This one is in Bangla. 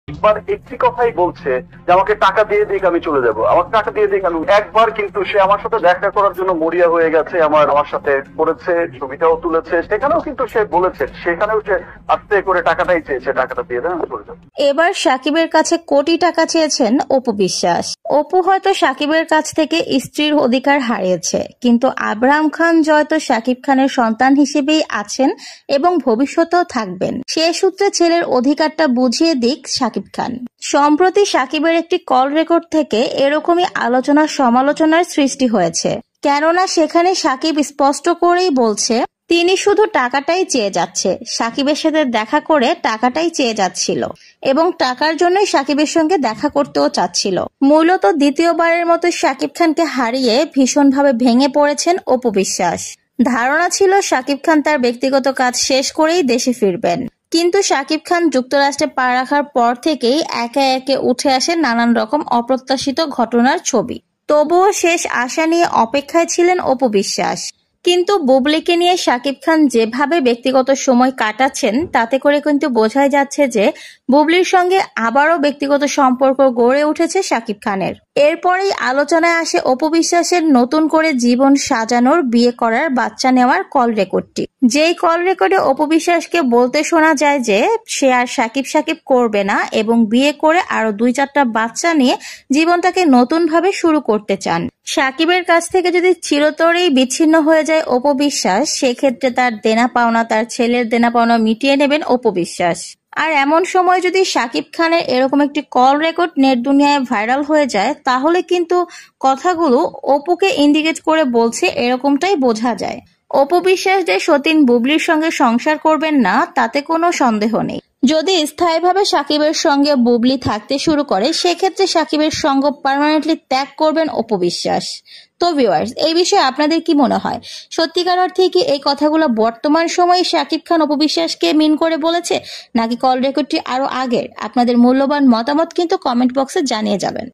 একবার একটি কথাই বলছে যে আমাকে টাকা দিয়ে দিক আমি চলে যাব, আমাকে টাকা দিয়ে দিক আমি। একবার কিন্তু সে আমার সাথে দেখা করার জন্য মরিয়া হয়ে গেছে, আমার সাথে করেছে, ছবিটাও তুলেছে, সেখানেও কিন্তু সে বলেছে, সেখানেও সে আস্তে করে টাকাটাই চেয়েছে, টাকাটা দিয়ে দেন আমি চলে যাবো। এবার সাকিবের কাছে কোটি টাকা চেয়েছেন অপু বিশ্বাস। অপু হয়তো সাকিবের কাছ থেকে স্ত্রীর অধিকার হারিয়েছে, কিন্তু আব্রাহাম খান জয় তো সাকিব খানের সন্তান হিসেবেই আছেন এবং ভবিষ্যতেও থাকবেন। সে সূত্রে ছেলের অধিকারটা বুঝিয়ে দিক সাকিব খান। সম্প্রতি সাকিবের একটি কল রেকর্ড থেকে এরকমই আলোচনা সমালোচনার সৃষ্টি হয়েছে, কেননা সেখানে সাকিব স্পষ্ট করেই বলছে তিনি শুধু টাকাটাই চেয়ে যাচ্ছে, সাকিবের সাথে দেখা করে টাকাটাই চেয়ে যাচ্ছিল এবং টাকার জন্যই সাকিবের সঙ্গে দেখা করতেও চাচ্ছিল। মূলত দ্বিতীয়বারের মতো সাকিব খানকে হারিয়ে ভীষণভাবে ভেঙে পড়েছেন অপু বিশ্বাস। ধারণা ছিল সাকিব খান তার ব্যক্তিগত কাজ শেষ করেই দেশে ফিরবেন, কিন্তু সাকিব খান যুক্তরাষ্ট্রে পা রাখার পর থেকেই একে একে উঠে আসে নানান রকম অপ্রত্যাশিত ঘটনার ছবি। তবুও শেষ আশা নিয়ে অপেক্ষায় ছিলেন অপু বিশ্বাস। কিন্তু বুবলিকে নিয়ে সাকিব খান যেভাবে ব্যক্তিগত সময় কাটাচ্ছেন তাতে করে কিন্তু বোঝাই যাচ্ছে যে বুবলির সঙ্গে আবারও ব্যক্তিগত সম্পর্ক গড়ে উঠেছে সাকিব খানের। এরপরেই আলোচনায় আসে অপু বিশ্বাসের নতুন করে জীবন সাজানোর, বিয়ে করার, বাচ্চা নেওয়ার কল রেকর্ডটি। যেই কল রেকর্ডে অপু বিশ্বাসকে বলতে শোনা যায় যে সে আর সাকিব সাকিব করবে না এবং বিয়ে করে আরো 2-4টা বাচ্চা নিয়ে জীবনটাকে নতুন ভাবে শুরু করতে চান। সাকিবের কাছ থেকে যদি চিরতরেই বিচ্ছিন্ন হয়ে যায় অপু বিশ্বাস, সেক্ষেত্রে তার দেনা পাওনা, তার ছেলের দেনা পাওনা মিটিয়ে নেবেন অপু বিশ্বাস। আর এমন সময় যদি সাকিব খানের এরকম একটি কল রেকর্ড নেট দুনিয়ায় ভাইরাল হয়ে যায়, তাহলে কিন্তু কথাগুলো অপুকে ইন্ডিকেট করে বলছে এরকমটাই বোঝা যায়। অপু বিশ্বাস যে সতীন বুবলির সঙ্গে সংসার করবেন না তাতে কোনো সন্দেহ নেই। যদি স্থায়ীভাবে সাকিবের সঙ্গে বুবলি থাকতে শুরু করে, সেক্ষেত্রে সাকিবের সঙ্গ পার্মানেন্টলি ত্যাগ করবেন অপু বিশ্বাস। তো ভিউয়ার্স, এই বিষয়ে আপনাদের কি মনে হয়? সত্যিকার অর্থে কি এই কথাগুলো বর্তমান সময়ে সাকিব খান অপু বিশ্বাসকে মিন করে বলেছে, নাকি কল রেকর্ডটি আরো আগের? আপনাদের মূল্যবান মতামত কিন্তু কমেন্ট বক্সে জানিয়ে যাবেন।